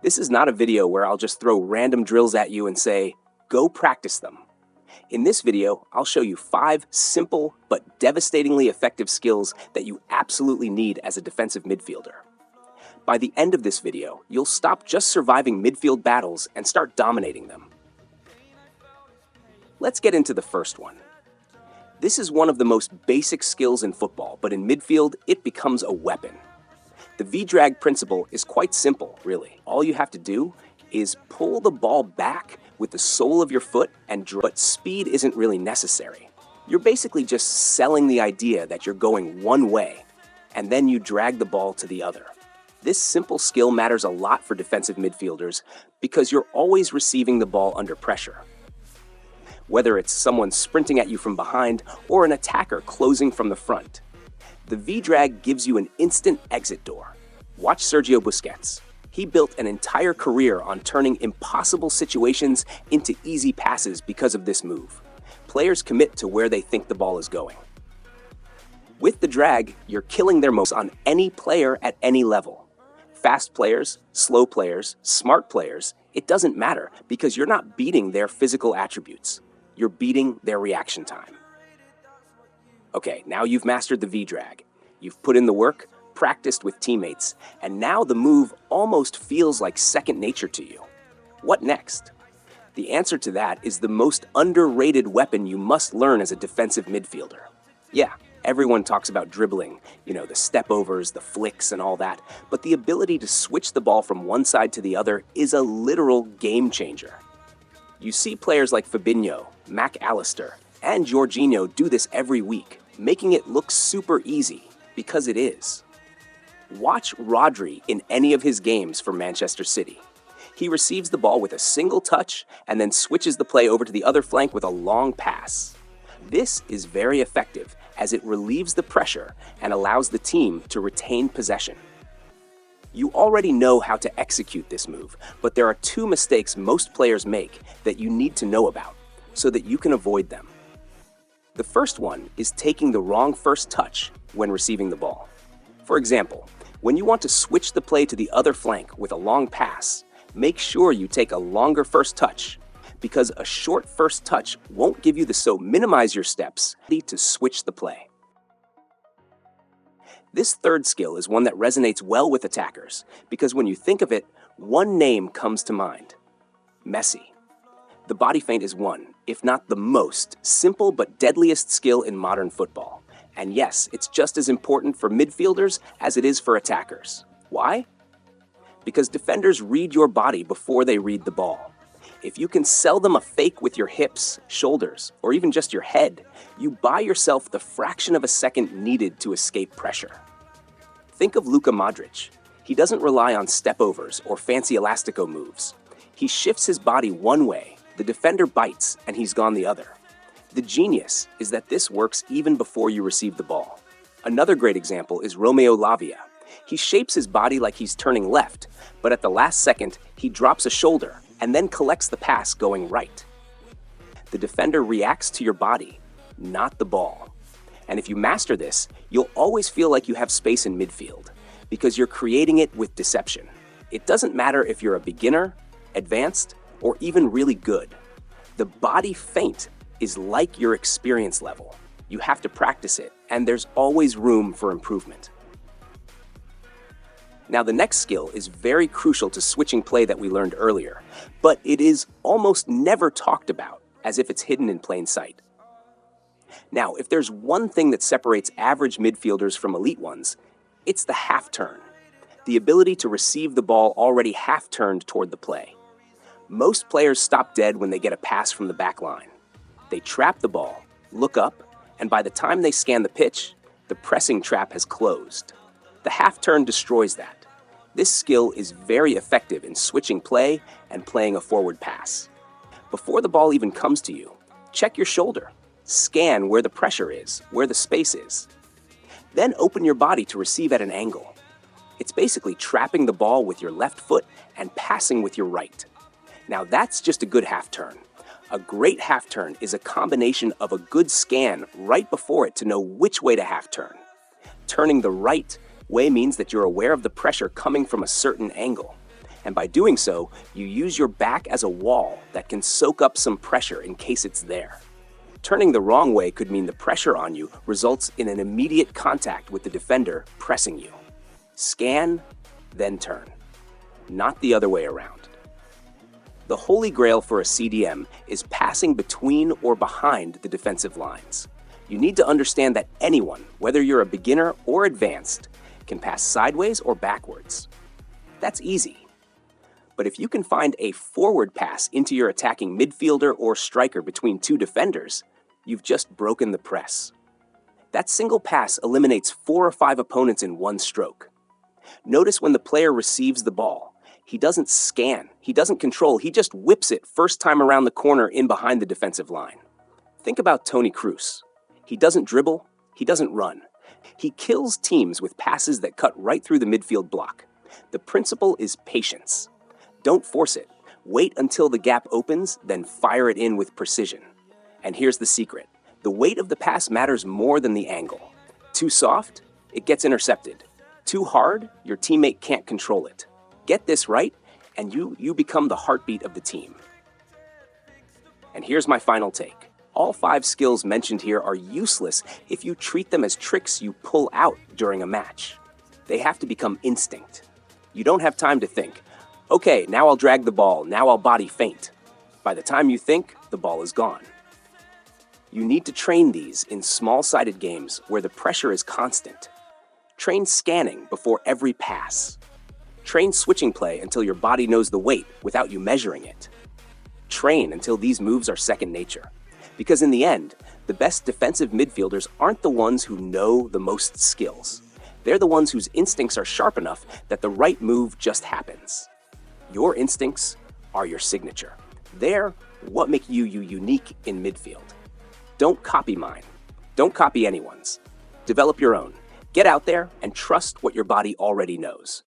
This is not a video where I'll just throw random drills at you and say, go practice them. In this video, I'll show you 5 simple but devastatingly effective skills that you absolutely need as a defensive midfielder. By the end of this video, you'll stop just surviving midfield battles and start dominating them. Let's get into the first one. This is one of the most basic skills in football, but in midfield, it becomes a weapon. The V-drag principle is quite simple, really. All you have to do is pull the ball back with the sole of your foot but speed isn't really necessary. You're basically just selling the idea that you're going one way, and then you drag the ball to the other. This simple skill matters a lot for defensive midfielders because you're always receiving the ball under pressure. Whether it's someone sprinting at you from behind or an attacker closing from the front, the V-drag gives you an instant exit door. Watch Sergio Busquets. He built an entire career on turning impossible situations into easy passes because of this move. Players commit to where they think the ball is going. With the drag, you're killing their moves on any player at any level. Fast players, slow players, smart players, it doesn't matter because you're not beating their physical attributes. You're beating their reaction time. Okay, now you've mastered the V-drag. You've put in the work, practiced with teammates, and now the move almost feels like second nature to you. What next? The answer to that is the most underrated weapon you must learn as a defensive midfielder. Yeah, everyone talks about dribbling, the step-overs, the flicks, and all that, but the ability to switch the ball from one side to the other is a literal game changer. You see players like Fabinho, Mac Allister, and Jorginho do this every week, making it look super easy, because it is. Watch Rodri in any of his games for Manchester City. He receives the ball with a single touch and then switches the play over to the other flank with a long pass. This is very effective as it relieves the pressure and allows the team to retain possession. You already know how to execute this move, but there are 2 mistakes most players make that you need to know about so that you can avoid them. The first one is taking the wrong first touch when receiving the ball. For example, when you want to switch the play to the other flank with a long pass, make sure you take a longer first touch because a short first touch won't give you so minimize your steps to switch the play. This third skill is one that resonates well with attackers because when you think of it, one name comes to mind: Messi. The body feint is one, if not the most, simple but deadliest skill in modern football. And yes, it's just as important for midfielders as it is for attackers. Why? Because defenders read your body before they read the ball. If you can sell them a fake with your hips, shoulders, or even just your head, you buy yourself the fraction of a second needed to escape pressure. Think of Luka Modrić. He doesn't rely on step-overs or fancy elastico moves. He shifts his body one way, the defender bites, and he's gone the other. The genius is that this works even before you receive the ball. Another great example is Romeo Lavia. He shapes his body like he's turning left, but at the last second, he drops a shoulder and then collects the pass going right. The defender reacts to your body, not the ball. And if you master this, you'll always feel like you have space in midfield because you're creating it with deception. It doesn't matter if you're a beginner, advanced, or even really good. The body feint is like your experience level. You have to practice it, and there's always room for improvement. Now, the next skill is very crucial to switching play that we learned earlier, but it is almost never talked about, as if it's hidden in plain sight. Now, if there's one thing that separates average midfielders from elite ones, it's the half turn, the ability to receive the ball already half turned toward the play. Most players stop dead when they get a pass from the back line. They trap the ball, look up, and by the time they scan the pitch, the pressing trap has closed. The half turn destroys that. This skill is very effective in switching play and playing a forward pass. Before the ball even comes to you, check your shoulder. Scan where the pressure is, where the space is. Then open your body to receive at an angle. It's basically trapping the ball with your left foot and passing with your right. Now that's just a good half turn. A great half turn is a combination of a good scan right before it to know which way to half turn. Turning the right way means that you're aware of the pressure coming from a certain angle. And by doing so, you use your back as a wall that can soak up some pressure in case it's there. Turning the wrong way could mean the pressure on you results in an immediate contact with the defender pressing you. Scan, then turn. Not the other way around. The holy grail for a CDM is passing between or behind the defensive lines. You need to understand that anyone, whether you're a beginner or advanced, can pass sideways or backwards. That's easy. But if you can find a forward pass into your attacking midfielder or striker between two defenders, you've just broken the press. That single pass eliminates 4 or 5 opponents in one stroke. Notice when the player receives the ball, he doesn't scan, he doesn't control, he just whips it first time around the corner in behind the defensive line. Think about Toni Kroos. He doesn't dribble, he doesn't run. He kills teams with passes that cut right through the midfield block. The principle is patience. Don't force it. Wait until the gap opens, then fire it in with precision. And here's the secret. The weight of the pass matters more than the angle. Too soft? It gets intercepted. Too hard? Your teammate can't control it. Get this right, and you become the heartbeat of the team. And here's my final take. All 5 skills mentioned here are useless if you treat them as tricks you pull out during a match. They have to become instinct. You don't have time to think, okay, now I'll drag the ball, now I'll body feint. By the time you think, the ball is gone. You need to train these in small-sided games where the pressure is constant. Train scanning before every pass. Train switching play until your body knows the weight without you measuring it. Train until these moves are second nature. Because in the end, the best defensive midfielders aren't the ones who know the most skills. They're the ones whose instincts are sharp enough that the right move just happens. Your instincts are your signature. They're what make you unique in midfield. Don't copy mine. Don't copy anyone's. Develop your own. Get out there and trust what your body already knows.